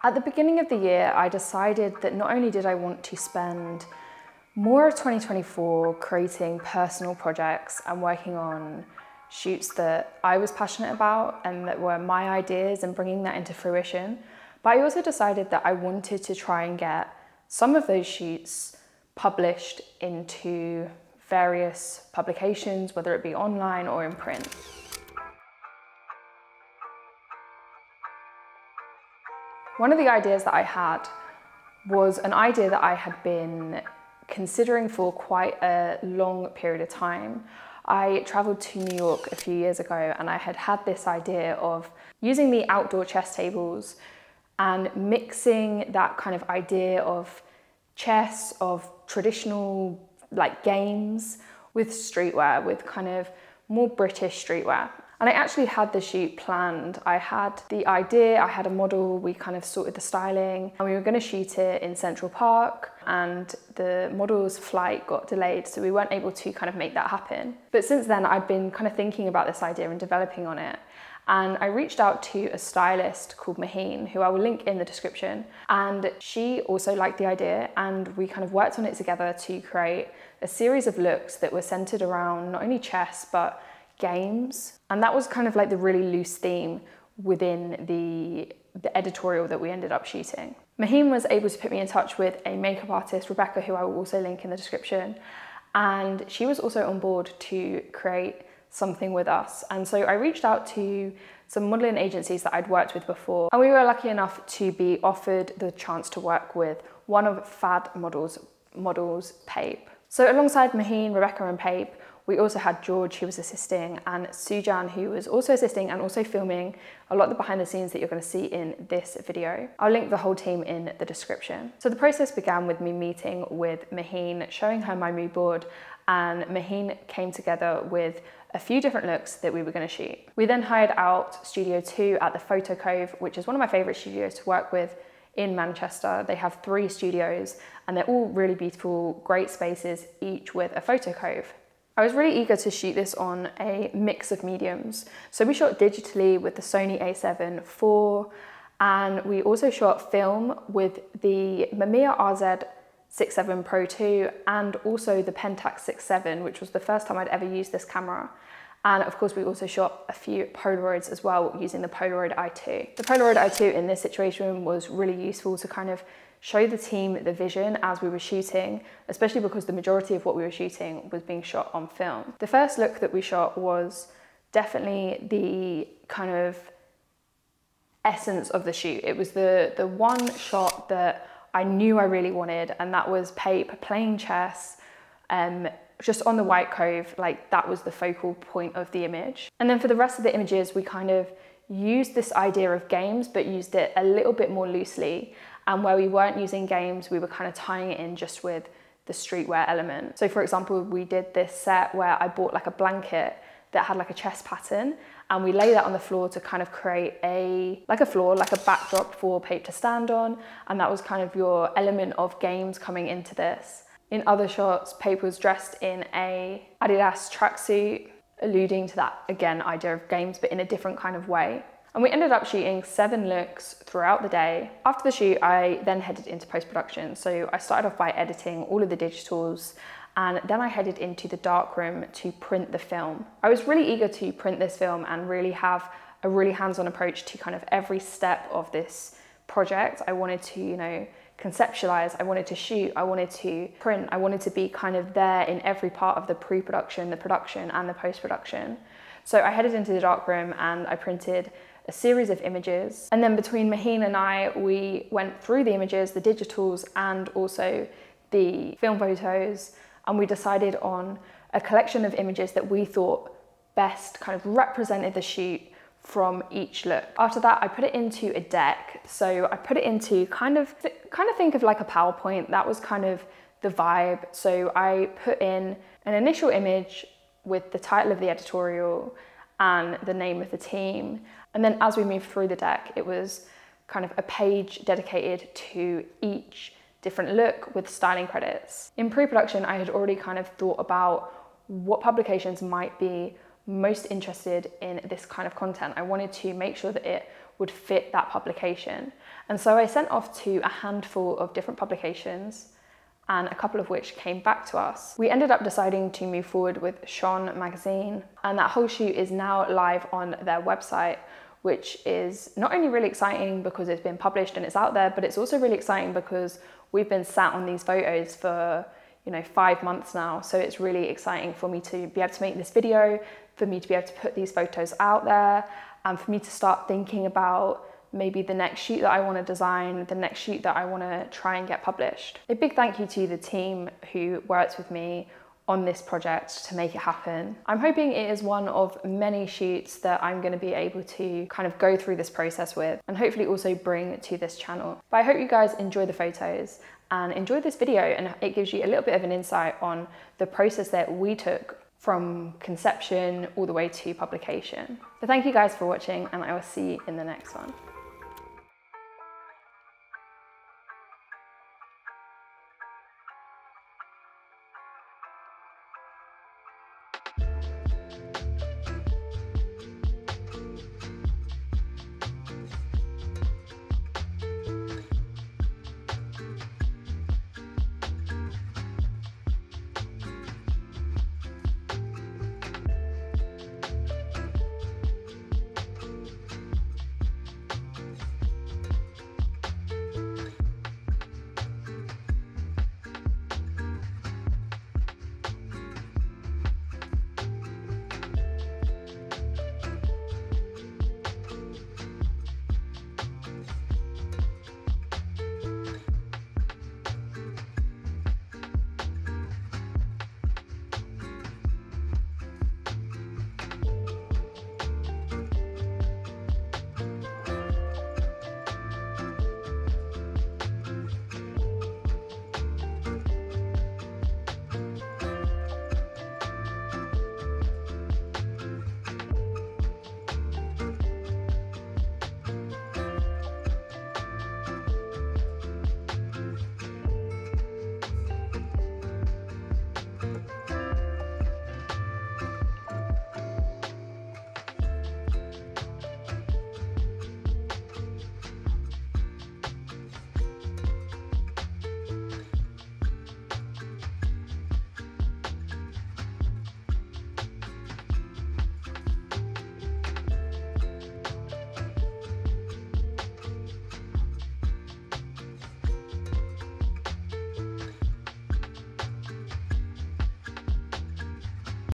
At the beginning of the year, I decided that not only did I want to spend more of 2024 creating personal projects and working on shoots that I was passionate about and that were my ideas and bringing that into fruition, but I also decided that I wanted to try and get some of those shoots published into various publications, whether it be online or in print. One of the ideas that I had was an idea that I had been considering for quite a long period of time. I travelled to New York a few years ago and I had this idea of using the outdoor chess tables and mixing that kind of idea of chess, of traditional like games, with streetwear, with kind of more British streetwear. And I actually had the shoot planned. I had the idea, I had a model, we kind of sorted the styling, and we were gonna shoot it in Central Park, and the model's flight got delayed, so we weren't able to kind of make that happen. But since then, I've been kind of thinking about this idea and developing on it. And I reached out to a stylist called Maheen, who I will link in the description. And she also liked the idea, and we kind of worked on it together to create a series of looks that were centered around not only chess, but games. And that was kind of like the really loose theme within the editorial that we ended up shooting. Maheen was able to put me in touch with a makeup artist, Rebecca, who I will also link in the description. And she was also on board to create something with us. And so I reached out to some modeling agencies that I'd worked with before. And we were lucky enough to be offered the chance to work with one of Fad models, Pape. So alongside Maheen, Rebecca and Pape, we also had George, who was assisting, and Sujan, who was also assisting and also filming a lot of the behind the scenes that you're going to see in this video. I'll link the whole team in the description. So the process began with me meeting with Maheen, showing her my mood board, and Maheen came together with a few different looks that we were going to shoot. We then hired out Studio 2 at the Photocove, which is one of my favourite studios to work with in Manchester. They have 3 studios and they're all really beautiful, great spaces, each with a Photocove. I was really eager to shoot this on a mix of mediums. So we shot digitally with the Sony a7 IV, and we also shot film with the Mamiya RZ67 Pro II and also the Pentax 6.7, which was the first time I'd ever used this camera. And of course, we also shot a few Polaroids as well using the Polaroid i2. The Polaroid i2 in this situation was really useful to kind of show the team the vision as we were shooting, especially because the majority of what we were shooting was being shot on film. The first look that we shot was definitely the kind of essence of the shoot. It was the one shot that I knew I really wanted, and that was Pape playing chess, just on the white cove. Like, that was the focal point of the image. And then for the rest of the images, we kind of used this idea of games, but used it a little bit more loosely. And where we weren't using games, we were kind of tying it in just with the streetwear element. So for example, we did this set where I bought like a blanket that had like a chess pattern, and we lay that on the floor to kind of create a backdrop for Pape to stand on. And that was kind of your element of games coming into this. In other shots, Pape was dressed in a Adidas tracksuit, alluding to that, again, idea of games, but in a different kind of way. And we ended up shooting 7 looks throughout the day. After the shoot, I then headed into post-production. So I started off by editing all of the digitals, and then I headed into the darkroom to print the film. I was really eager to print this film and really have a really hands-on approach to kind of every step of this project. I wanted to, you know, conceptualize, I wanted to shoot, I wanted to print, I wanted to be kind of there in every part of the pre-production, the production, and the post-production. So I headed into the darkroom and I printed a series of images. And then between Maheen and I, we went through the images, the digitals, and also the film photos, and we decided on a collection of images that we thought best kind of represented the shoot from each look. After that, I put it into a deck. So I put it into kind of think of like a PowerPoint. That was kind of the vibe. So I put in an initial image with the title of the editorial and the name of the team. And then as we moved through the deck, it was kind of a page dedicated to each different look with styling credits. In pre-production, I had already kind of thought about what publications might be most interested in this kind of content. I wanted to make sure that it would fit that publication. And so I sent off to a handful of different publications, and a couple of which came back to us. We ended up deciding to move forward with Sean magazine, and that whole shoot is now live on their website, which is not only really exciting because it's been published and it's out there, but it's also really exciting because we've been sat on these photos for 5 months now. So it's really exciting for me to be able to make this video, for me to be able to put these photos out there, and for me to start thinking about maybe the next shoot that I want to design, the next shoot that I want to try and get published. A big thank you to the team who worked with me on this project to make it happen. I'm hoping it is one of many shoots that I'm going to be able to kind of go through this process with, and hopefully also bring to this channel. But I hope you guys enjoy the photos and enjoy this video, and it gives you a little bit of an insight on the process that we took from conception all the way to publication. So thank you guys for watching, and I will see you in the next one.